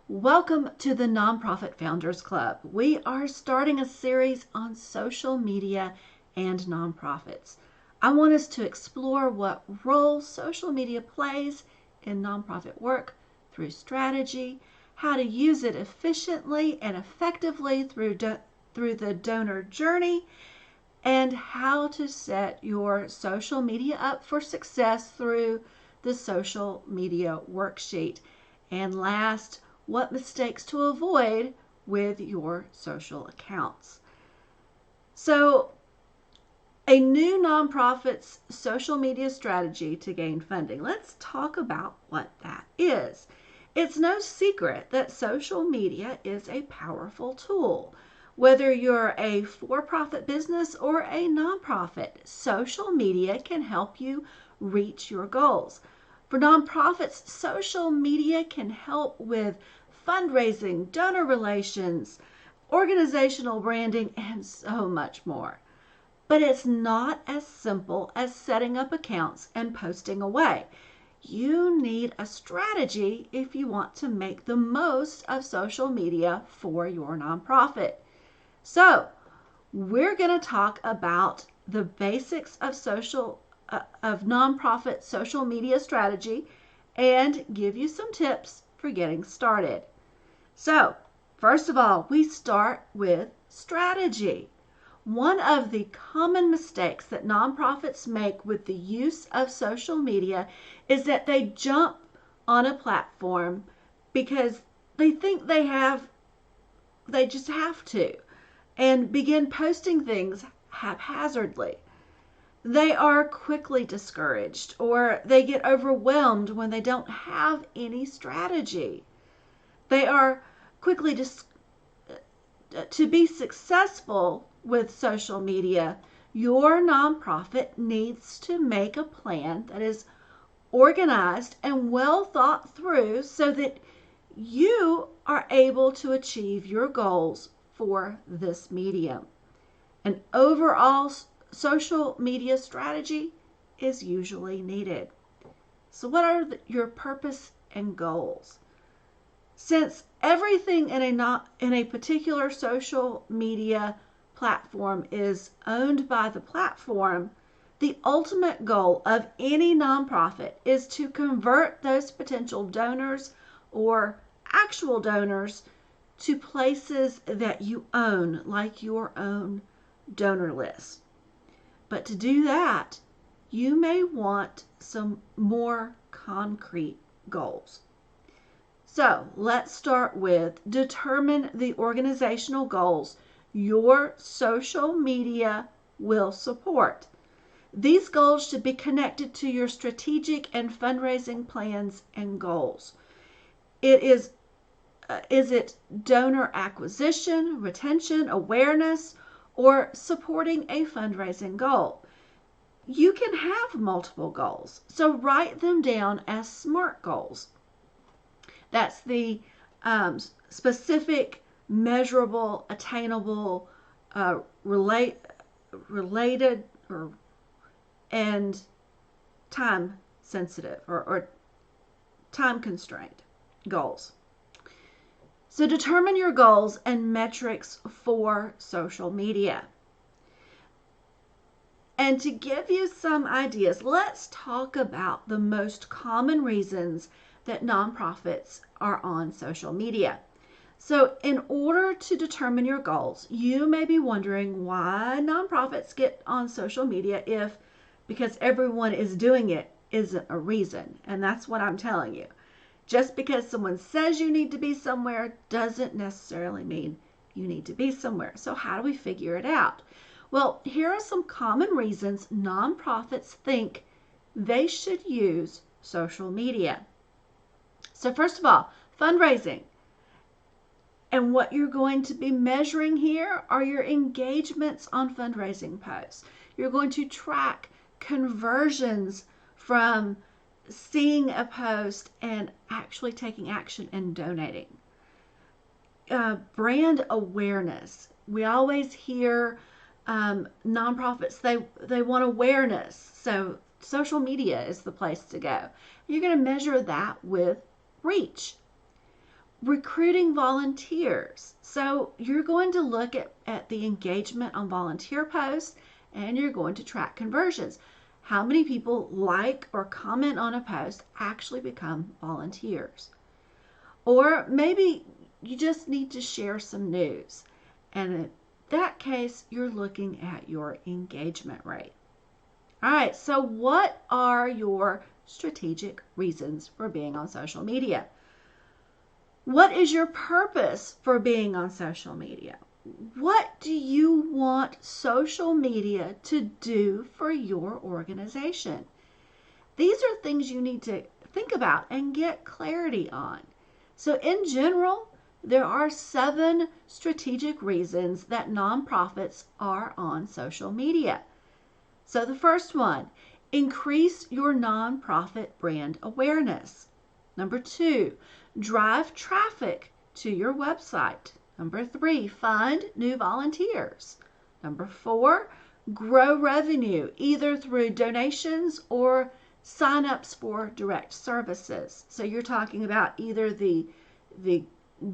Welcome to the Nonprofit Founders Club. We are starting a series on social media and nonprofits. I want us to explore what role social media plays in nonprofit work through strategy, how to use it efficiently and effectively through the donor journey, and how to set your social media up for success through the social media worksheet. And last, what mistakes to avoid with your social accounts. So, a new nonprofit's social media strategy to gain funding. Let's talk about what that is. It's no secret that social media is a powerful tool. Whether you're a for-profit business or a nonprofit, social media can help you reach your goals. For nonprofits, social media can help with fundraising, donor relations, organizational branding, and so much more. But it's not as simple as setting up accounts and posting away. You need a strategy if you want to make the most of social media for your nonprofit. So, we're going to talk about the basics of nonprofit social media strategy and give you some tips for getting started. So, first of all, we start with strategy. One of the common mistakes that nonprofits make with the use of social media is that they jump on a platform because they think they just have to, and begin posting things haphazardly. They are quickly discouraged, or they get overwhelmed when they don't have any strategy. They are quickly to be successful with social media, your nonprofit needs to make a plan that is organized and well thought through so that you are able to achieve your goals for this medium. An overall social media strategy is usually needed. So what are your purpose and goals? Since everything in a particular social media platform is owned by the platform, the ultimate goal of any nonprofit is to convert those potential donors or actual donors to places that you own, like your own donor list. But to do that, you may want some more concrete goals. So let's start with determine the organizational goals your social media will support. These goals should be connected to your strategic and fundraising plans and goals. Is it donor acquisition, retention, awareness, or supporting a fundraising goal? You can have multiple goals, so write them down as SMART goals. That's the specific, measurable, attainable, related, and time sensitive or time constrained goals. So determine your goals and metrics for social media. And to give you some ideas, let's talk about the most common reasons that nonprofits are on social media. So in order to determine your goals, you may be wondering why nonprofits get on social media if because everyone is doing it isn't a reason. And that's what I'm telling you. Just because someone says you need to be somewhere doesn't necessarily mean you need to be somewhere. So how do we figure it out? Well, here are some common reasons nonprofits think they should use social media. So first of all, fundraising. And what you're going to be measuring here are your engagements on fundraising posts. You're going to track conversions from seeing a post and actually taking action and donating. Brand awareness. We always hear nonprofits, they want awareness. So social media is the place to go. You're going to measure that with reach. recruiting volunteers. So you're going to look at the engagement on volunteer posts, and you're going to track conversions. How many people like or comment on a post actually become volunteers? Or maybe you just need to share some news. And in that case, you're looking at your engagement rate. All right, so what are your strategic reasons for being on social media? What is your purpose for being on social media? What do you want social media to do for your organization? These are things you need to think about and get clarity on. So in general, there are 7 strategic reasons that nonprofits are on social media. So the first one, increase your nonprofit brand awareness. Number 2, drive traffic to your website. Number 3, find new volunteers. Number 4, grow revenue either through donations or sign-ups for direct services. So you're talking about either the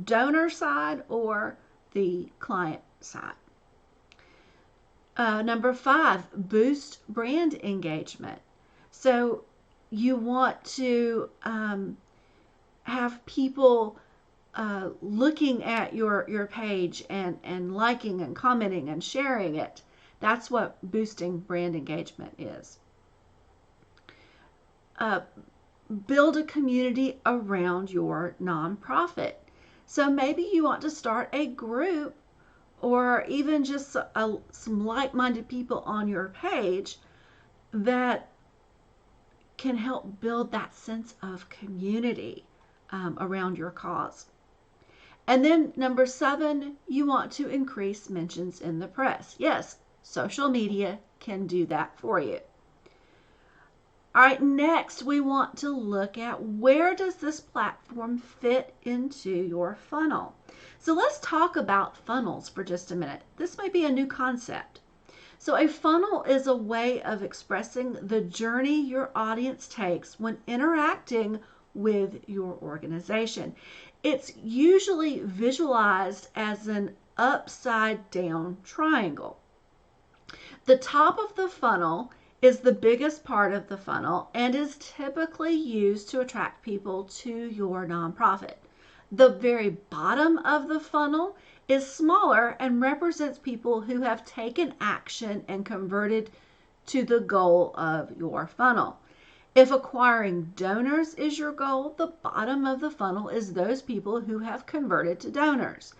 donor side or the client side. Number 5, boost brand engagement. So you want to have people looking at your page and liking and commenting and sharing it. That's what boosting brand engagement is. Build a community around your nonprofit. So maybe you want to start a group or even just some like-minded people on your page that can help build that sense of community around your cause. And then number 7, you want to increase mentions in the press. Yes, social media can do that for you. All right, next we want to look at where does this platform fit into your funnel. So let's talk about funnels for just a minute. This might be a new concept. So a funnel is a way of expressing the journey your audience takes when interacting with your organization. It's usually visualized as an upside down triangle. The top of the funnel is the biggest part of the funnel and is typically used to attract people to your nonprofit. The very bottom of the funnel is smaller and represents people who have taken action and converted to the goal of your funnel. If acquiring donors is your goal, the bottom of the funnel is those people who have converted to donors.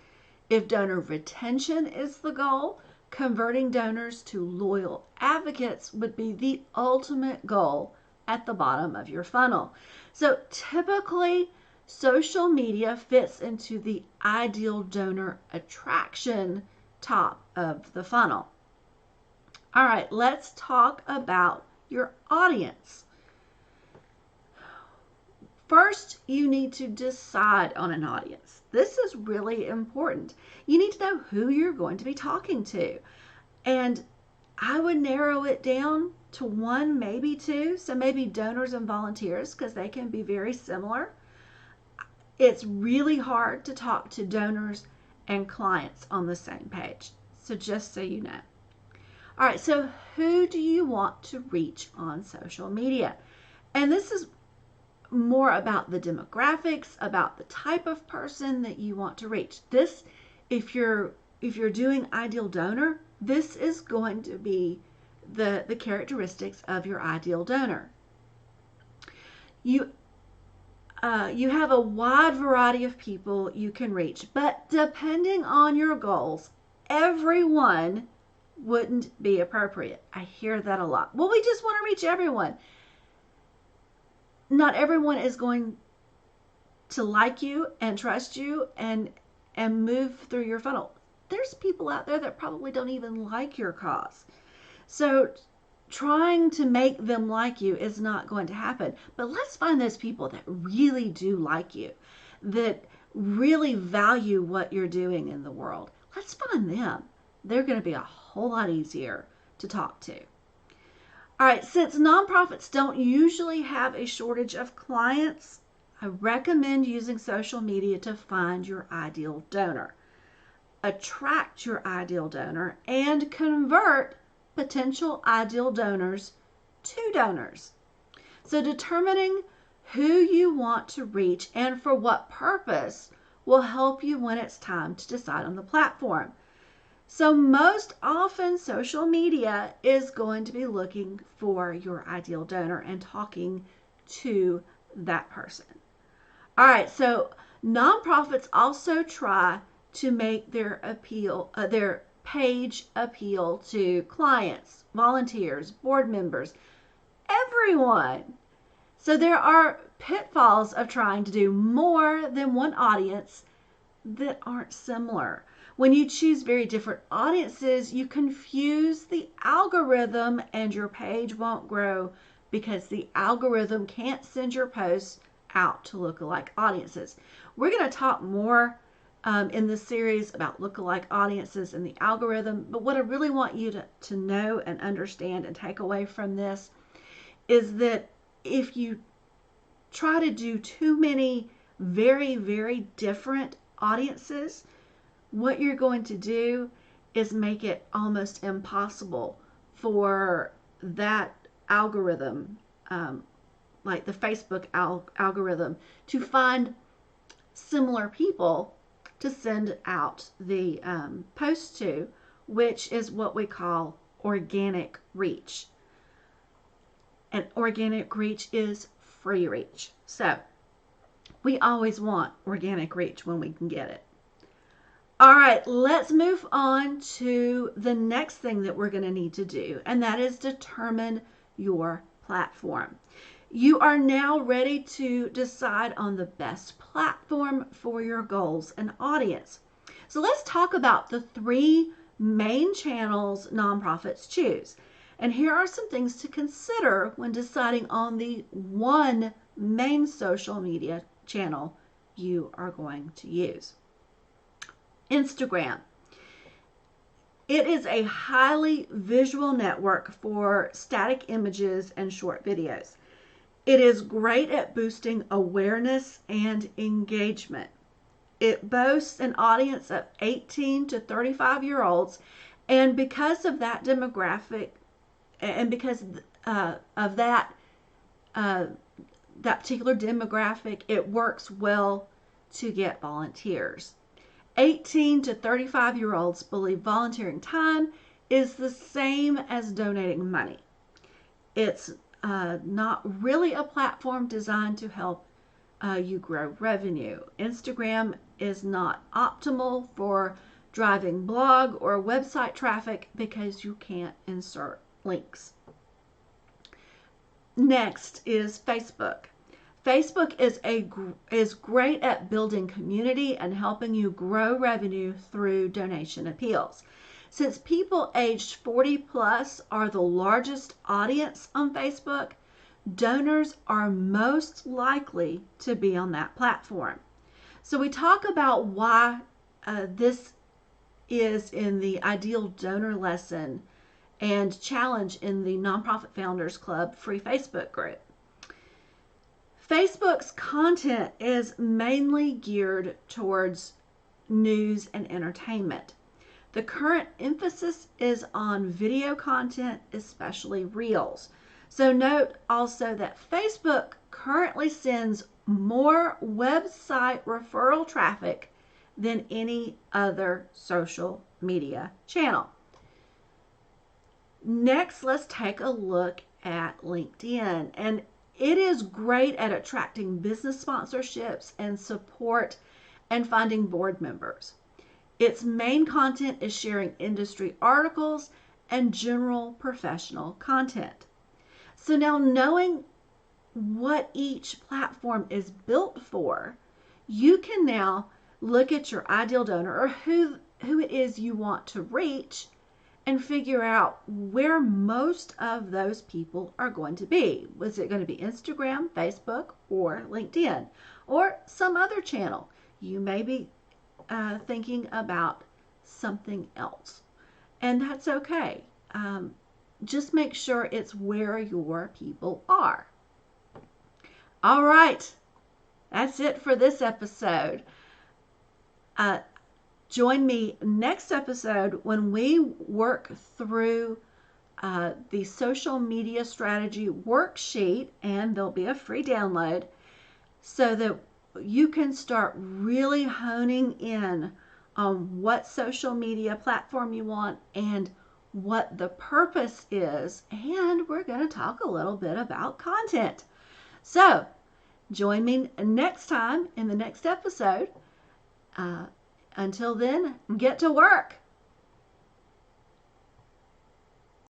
If donor retention is the goal, converting donors to loyal advocates would be the ultimate goal at the bottom of your funnel. So typically, social media fits into the ideal donor attraction top of the funnel. All right, let's talk about your audience. First, you need to decide on an audience. This is really important. You need to know who you're going to be talking to. And I would narrow it down to 1, maybe 2. So maybe donors and volunteers, because they can be very similar. It's really hard to talk to donors and clients on the same page. So just so you know. All right, so who do you want to reach on social media? And this is more about the demographics, about the type of person that you want to reach. This, if you're doing ideal donor, this is going to be the characteristics of your ideal donor. You have a wide variety of people you can reach, but depending on your goals, everyone wouldn't be appropriate. I hear that a lot. Well, we just want to reach everyone. Not everyone is going to like you and trust you and move through your funnel. There's people out there that probably don't even like your cause. So trying to make them like you is not going to happen. But let's find those people that really do like you, that really value what you're doing in the world. Let's find them. They're going to be a whole lot easier to talk to. All right, since nonprofits don't usually have a shortage of clients, I recommend using social media to find your ideal donor, attract your ideal donor, and convert potential ideal donors to donors. So determining who you want to reach and for what purpose will help you when it's time to decide on the platform. So most often social media is going to be looking for your ideal donor and talking to that person. All right, so nonprofits also try to make their page appeal to clients, volunteers, board members, everyone. So there are pitfalls of trying to do more than one audience that aren't similar. When you choose very different audiences, you confuse the algorithm and your page won't grow because the algorithm can't send your posts out to lookalike audiences. We're going to talk more in this series about lookalike audiences and the algorithm, but what I really want you to know and understand and take away from this is that if you try to do too many very, very different audiences, what you're going to do is make it almost impossible for that algorithm, like the Facebook algorithm, to find similar people to send out the post to, which is what we call organic reach. And organic reach is free reach. So we always want organic reach when we can get it. All right, let's move on to the next thing that we're going to need to do, and that is determine your platform. You are now ready to decide on the best platform for your goals and audience. So let's talk about the 3 main channels nonprofits choose. And here are some things to consider when deciding on the one main social media channel you are going to use. Instagram. It is a highly visual network for static images and short videos. It is great at boosting awareness and engagement. It boasts an audience of 18 to 35-year-olds, and because of that demographic, and because of that particular demographic, it works well to get volunteers. 18 to 35-year-olds believe volunteering time is the same as donating money. It's not really a platform designed to help you grow revenue. Instagram is not optimal for driving blog or website traffic because you can't insert links. Next is Facebook. Facebook is great at building community and helping you grow revenue through donation appeals. Since people aged 40 plus are the largest audience on Facebook, donors are most likely to be on that platform. So we talk about why this is in the ideal donor lesson and challenge in the Nonprofit Founders Club free Facebook group. Facebook's content is mainly geared towards news and entertainment. The current emphasis is on video content, especially Reels. So note also that Facebook currently sends more website referral traffic than any other social media channel. Next, let's take a look at LinkedIn. And it is great at attracting business sponsorships and support and finding board members. Its main content is sharing industry articles and general professional content. So now knowing what each platform is built for, you can now look at your ideal donor or who it is you want to reach and figure out where most of those people are going to be. Was it going to be Instagram, Facebook, or LinkedIn, or some other channel? You may be thinking about something else, and that's okay. Just make sure it's where your people are. All right, that's it for this episode. Join me next episode when we work through the social media strategy worksheet, and there'll be a free download so that you can start really honing in on what social media platform you want and what the purpose is. And we're going to talk a little bit about content. So join me next time in the next episode. Until then, get to work.